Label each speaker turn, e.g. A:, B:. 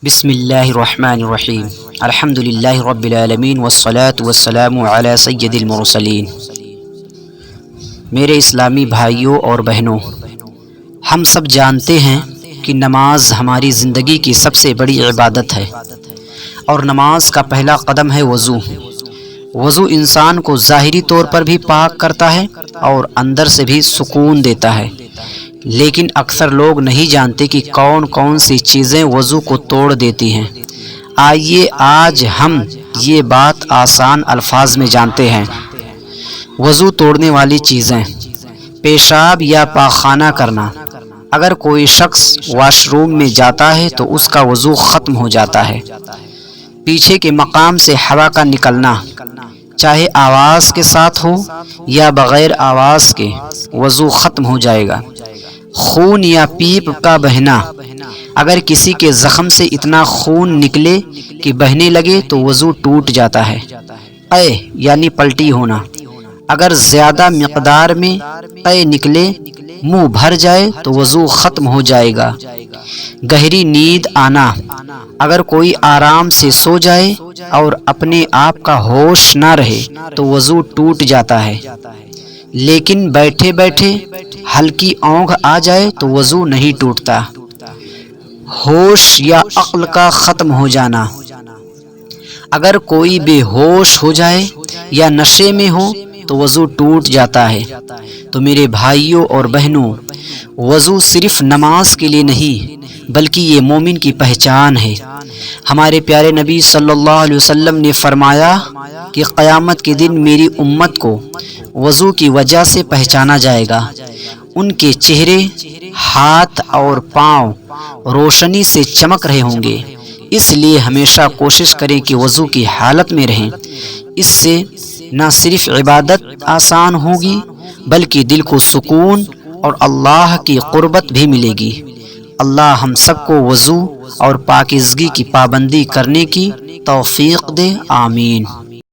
A: بسم اللہ الرحمن الرحیم الحمد للہ رب العالمین والصلاة والسلام علی سید المرسلین۔ میرے اسلامی بھائیوں اور بہنوں، ہم سب جانتے ہیں کہ نماز ہماری زندگی کی سب سے بڑی عبادت ہے، اور نماز کا پہلا قدم ہے وضو۔ وضو انسان کو ظاہری طور پر بھی پاک کرتا ہے اور اندر سے بھی سکون دیتا ہے، لیکن اکثر لوگ نہیں جانتے کہ کون کون سی چیزیں وضو کو توڑ دیتی ہیں۔ آئیے آج ہم یہ بات آسان الفاظ میں جانتے ہیں۔ وضو توڑنے والی چیزیں: پیشاب یا پاخانہ کرنا۔ اگر کوئی شخص واش روم میں جاتا ہے تو اس کا وضو ختم ہو جاتا ہے۔ پیچھے کے مقام سے ہوا کا نکلنا، چاہے آواز کے ساتھ ہو یا بغیر آواز کے، وضو ختم ہو جائے گا۔ خون یا پیپ کا بہنا، اگر کسی کے زخم سے اتنا خون نکلے کہ بہنے لگے تو وضو ٹوٹ جاتا ہے۔ قے یعنی پلٹی ہونا، اگر زیادہ مقدار میں قے نکلے، منہ بھر جائے تو وضو ختم ہو جائے گا۔ گہری نیند آنا، اگر کوئی آرام سے سو جائے اور اپنے آپ کا ہوش نہ رہے تو وضو ٹوٹ جاتا ہے، لیکن بیٹھے بیٹھے ہلکی اونگھ آ جائے تو وضو نہیں ٹوٹتا۔ ہوش یا عقل کا ختم ہو جانا، اگر کوئی بے ہوش ہو جائے یا نشے میں ہو تو وضو ٹوٹ جاتا ہے۔ تو میرے بھائیوں اور بہنوں، وضو صرف نماز کے لیے نہیں بلکہ یہ مومن کی پہچان ہے۔ ہمارے پیارے نبی صلی اللہ علیہ وسلم نے فرمایا کہ قیامت کے دن میری امت کو وضو کی وجہ سے پہچانا جائے گا۔ ان کے چہرے، ہاتھ اور پاؤں روشنی سے چمک رہے ہوں گے۔ اس لیے ہمیشہ کوشش کریں کہ وضو کی حالت میں رہیں۔ اس سے نہ صرف عبادت آسان ہوگی بلکہ دل کو سکون اور اللہ کی قربت بھی ملے گی۔ اللہ ہم سب کو وضو اور پاکیزگی کی پابندی کرنے کی توفیق دے، آمین۔